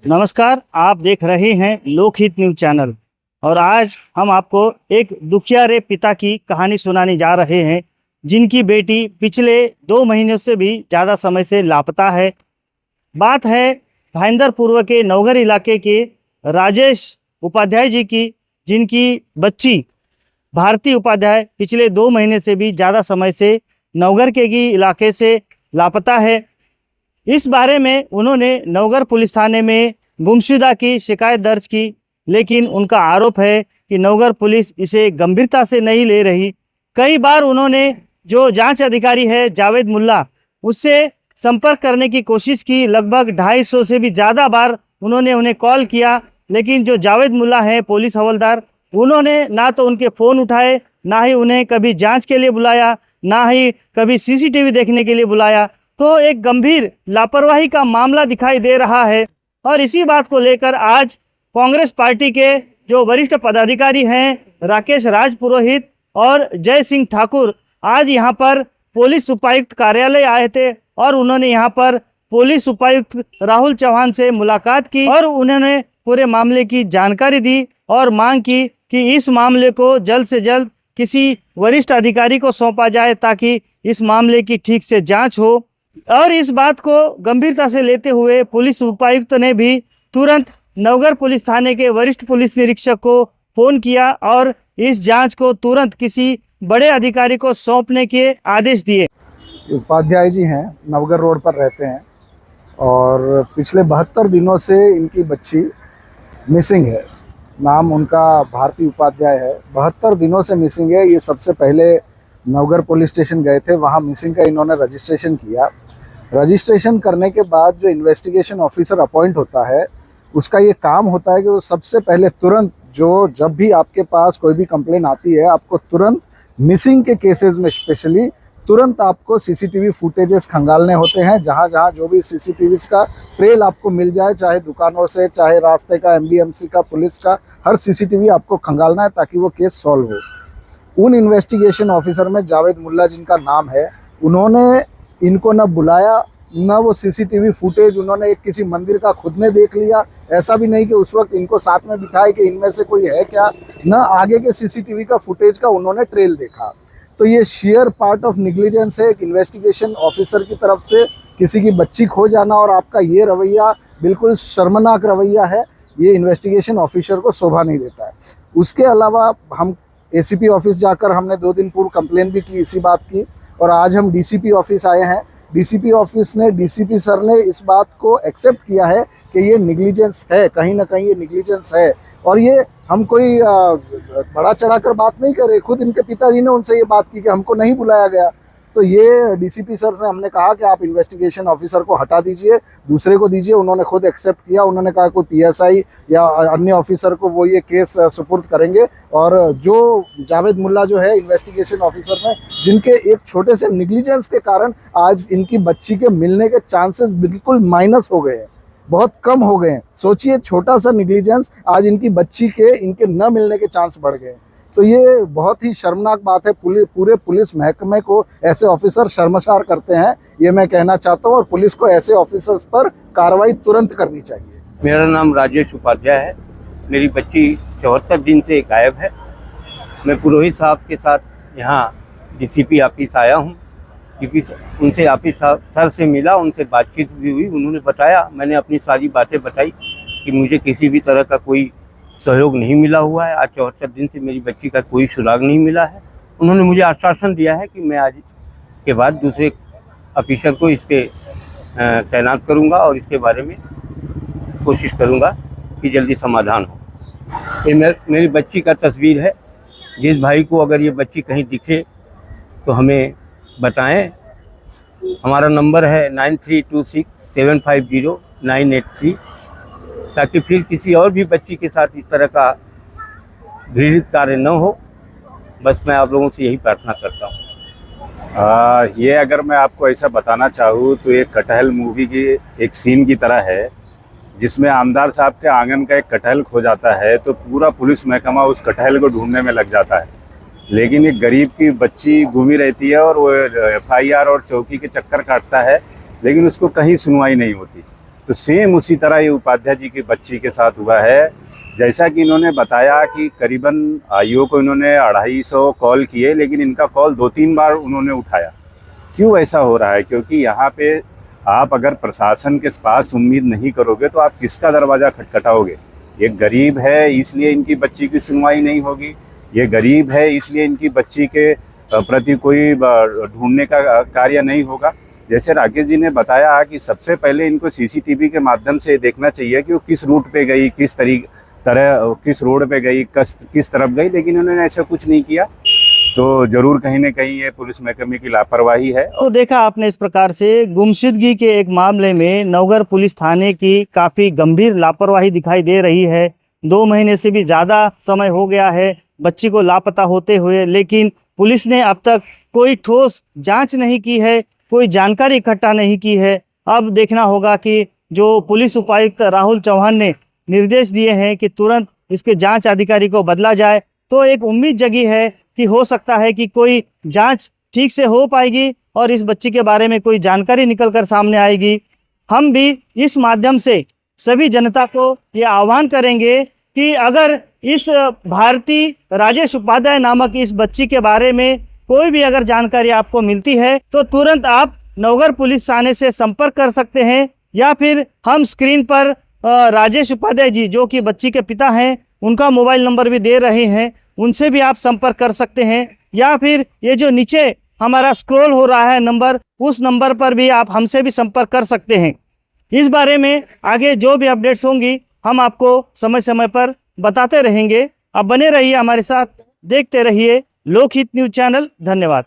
नमस्कार, आप देख रहे हैं लोकहित न्यूज चैनल। और आज हम आपको एक दुखियारे पिता की कहानी सुनाने जा रहे हैं, जिनकी बेटी पिछले 2 महीनों से भी ज़्यादा समय से लापता है। बात है भाईंदरपुर के नवघर इलाके के राजेश उपाध्याय जी की, जिनकी बच्ची भारती उपाध्याय पिछले 2 महीने से भी ज़्यादा समय से नवघर के इलाके से लापता है। इस बारे में उन्होंने नवघर पुलिस थाने में गुमशुदा की शिकायत दर्ज की, लेकिन उनका आरोप है कि नवघर पुलिस इसे गंभीरता से नहीं ले रही। कई बार उन्होंने जो जांच अधिकारी है जावेद मुल्ला, उससे संपर्क करने की कोशिश की। लगभग 250 से भी ज़्यादा बार उन्होंने उन्हें कॉल किया, लेकिन जो जावेद मुल्ला है पुलिस हवलदार, उन्होंने ना तो उनके फ़ोन उठाए, ना ही उन्हें कभी जांच के लिए बुलाया, ना ही कभी सीसीटीवी देखने के लिए बुलाया। तो एक गंभीर लापरवाही का मामला दिखाई दे रहा है। और इसी बात को लेकर आज कांग्रेस पार्टी के जो वरिष्ठ पदाधिकारी हैं राकेश राज पुरोहित और जय सिंह ठाकुर आज यहां पर पुलिस उपायुक्त कार्यालय आए थे और उन्होंने यहां पर पुलिस उपायुक्त राहुल चौहान से मुलाकात की और उन्होंने पूरे मामले की जानकारी दी और मांग की कि इस मामले को जल्द से जल्द किसी वरिष्ठ अधिकारी को सौंपा जाए, ताकि इस मामले की ठीक से जांच हो। और इस बात को गंभीरता से लेते हुए पुलिस उपायुक्त ने भी तुरंत नवघर पुलिस थाने के वरिष्ठ पुलिस निरीक्षक को फोन किया और इस जांच को तुरंत किसी बड़े अधिकारी को सौंपने के आदेश दिए। उपाध्याय जी हैं, नवघर रोड पर रहते हैं और पिछले 72 दिनों से इनकी बच्ची मिसिंग है। नाम उनका भारती उपाध्याय है। 72 दिनों से मिसिंग है। ये सबसे पहले नवघर पुलिस स्टेशन गए थे, वहाँ मिसिंग का इन्होंने रजिस्ट्रेशन किया। रजिस्ट्रेशन करने के बाद जो इन्वेस्टिगेशन ऑफिसर अपॉइंट होता है, उसका ये काम होता है कि वो सबसे पहले तुरंत जब भी आपके पास कोई भी कंप्लेन आती है, आपको तुरंत मिसिंग के केसेस में स्पेशली तुरंत आपको सीसीटीवी फुटेजेस खंगालने होते हैं। जहाँ जहाँ जो भी सीसीटीवी का ट्रेल आपको मिल जाए, चाहे दुकानों से, चाहे रास्ते का, एमबीएमसी का, पुलिस का, हर सीसीटीवी आपको खंगालना है ताकि वो केस सॉल्व हो। उन इन्वेस्टिगेशन ऑफिसर में जावेद मुल्ला जिनका नाम है, उन्होंने इनको न बुलाया, न वो सीसीटीवी फुटेज उन्होंने किसी मंदिर का खुद ने देख लिया। ऐसा भी नहीं कि उस वक्त इनको साथ में बिठाए कि इनमें से कोई है क्या, न आगे के सीसीटीवी का फुटेज का उन्होंने ट्रेल देखा। तो ये शेयर पार्ट ऑफ निग्लिजेंस है एक इन्वेस्टिगेशन ऑफिसर की तरफ से। किसी की बच्ची खो जाना और आपका ये रवैया बिल्कुल शर्मनाक रवैया है। ये इन्वेस्टिगेशन ऑफिसर को शोभा नहीं देता है। उसके अलावा हम एसीपी ऑफिस जाकर हमने 2 दिन पूर्व कंप्लेन भी की इसी बात की, और आज हम डीसीपी ऑफिस आए हैं। डीसीपी ऑफिस ने, डीसीपी सर ने इस बात को एक्सेप्ट किया है कि ये निग्लिजेंस है, कहीं ना कहीं ये निग्लिजेंस है। और ये हम कोई बड़ा चढ़ाकर बात नहीं कर रहे। खुद इनके पिताजी ने उनसे ये बात की कि हमको नहीं बुलाया गया। तो ये डीसीपी सर से हमने कहा कि आप इन्वेस्टिगेशन ऑफिसर को हटा दीजिए, दूसरे को दीजिए। उन्होंने खुद एक्सेप्ट किया। उन्होंने कहा कोई पीएसआई या अन्य ऑफिसर को वो ये केस सुपुर्द करेंगे। और जो जावेद मुल्ला जो है इन्वेस्टिगेशन ऑफिसर में, जिनके एक छोटे से निग्लिजेंस के कारण आज इनकी बच्ची के मिलने के चांसेस बिल्कुल माइनस हो गए हैं, बहुत कम हो गए हैं। सोचिए, छोटा सा निग्लिजेंस आज इनकी बच्ची के इनके न मिलने के चांस बढ़ गए हैं। तो ये बहुत ही शर्मनाक बात है। पूरे पुलिस महकमे को ऐसे ऑफिसर शर्मसार करते हैं, ये मैं कहना चाहता हूँ। और पुलिस को ऐसे ऑफिसर्स पर कार्रवाई तुरंत करनी चाहिए। मेरा नाम राजेश उपाध्याय है। मेरी बच्ची 74 दिन से गायब है। मैं पुरोहित साहब के साथ यहाँ डीसीपी ऑफिस आया हूँ, क्योंकि उनसे ऑफिस सर से मिला, उनसे बातचीत भी हुई। उन्होंने बताया, मैंने अपनी सारी बातें बताई कि मुझे किसी भी तरह का कोई सहयोग नहीं मिला हुआ है। आज 74 दिन से मेरी बच्ची का कोई सुराग नहीं मिला है। उन्होंने मुझे आश्वासन दिया है कि मैं आज के बाद दूसरे ऑफिसर को इस पे तैनात करूंगा और इसके बारे में कोशिश करूंगा कि जल्दी समाधान हो। ये मेरी बच्ची का तस्वीर है। जिस भाई को अगर ये बच्ची कहीं दिखे तो हमें बताएं। हमारा नंबर है 9326750983, ताकि फिर किसी और भी बच्ची के साथ इस तरह का घृणित कार्य न हो। बस मैं आप लोगों से यही प्रार्थना करता हूँ। ये अगर मैं आपको ऐसा बताना चाहूँ तो ये कटहल मूवी की एक सीन की तरह है, जिसमें आमदार साहब के आंगन का एक कटहल खो जाता है तो पूरा पुलिस महकमा उस कटहल को ढूंढने में लग जाता है। लेकिन एक गरीब की बच्ची घूमी रहती है और वो FIR और चौकी के चक्कर काटता है, लेकिन उसको कहीं सुनवाई नहीं होती। तो सेम उसी तरह ये उपाध्याय जी की बच्ची के साथ हुआ है। जैसा कि इन्होंने बताया कि करीबन आईओ को इन्होंने 250 कॉल किए, लेकिन इनका कॉल 2-3 बार उन्होंने उठाया। क्यों ऐसा हो रहा है? क्योंकि यहाँ पे आप अगर प्रशासन के पास उम्मीद नहीं करोगे तो आप किसका दरवाज़ा खटखटाओगे? ये गरीब है इसलिए इनकी बच्ची की सुनवाई नहीं होगी, ये गरीब है इसलिए इनकी बच्ची के प्रति कोई ढूंढने का कार्य नहीं होगा। जैसे राकेश जी ने बताया कि सबसे पहले इनको सीसीटीवी के माध्यम से देखना चाहिए कि वो किस रूट पे गई, किस रोड पे गई, किस तरफ गई, लेकिन उन्होंने ऐसा कुछ नहीं किया। तो जरूर कहीं न कहीं ये पुलिस महकमे की लापरवाही है। तो देखा आपने इस प्रकार से गुमशुदगी के एक मामले में नवगढ़ पुलिस थाने की काफ़ी गंभीर लापरवाही दिखाई दे रही है। 2 महीने से भी ज़्यादा समय हो गया है बच्ची को लापता होते हुए, लेकिन पुलिस ने अब तक कोई ठोस जांच नहीं की है, कोई जानकारी इकट्ठा नहीं की है। अब देखना होगा कि जो पुलिस उपायुक्त राहुल चौहान ने निर्देश दिए हैं कि तुरंत इसके जांच अधिकारी को बदला जाए, तो एक उम्मीद जगी है कि हो सकता है कि कोई जांच ठीक से हो पाएगी और इस बच्ची के बारे में कोई जानकारी निकल कर सामने आएगी। हम भी इस माध्यम से सभी जनता को ये आह्वान करेंगे कि अगर इस भारती राजेश उपाध्याय नामक इस बच्ची के बारे में कोई भी अगर जानकारी आपको मिलती है तो तुरंत आप नवगढ़ पुलिस थाने से संपर्क कर सकते हैं, या फिर हम स्क्रीन पर राजेश उपाध्याय जी जो कि बच्ची के पिता हैं उनका मोबाइल नंबर भी दे रहे हैं, उनसे भी आप संपर्क कर सकते हैं, या फिर ये जो नीचे हमारा स्क्रॉल हो रहा है नंबर, उस नंबर पर भी आप हमसे भी संपर्क कर सकते हैं। इस बारे में आगे जो भी अपडेट्स होंगी हम आपको समय समय पर बताते रहेंगे। आप बने रहिए हमारे साथ, देखते रहिए लोकहित न्यूज़ चैनल। धन्यवाद।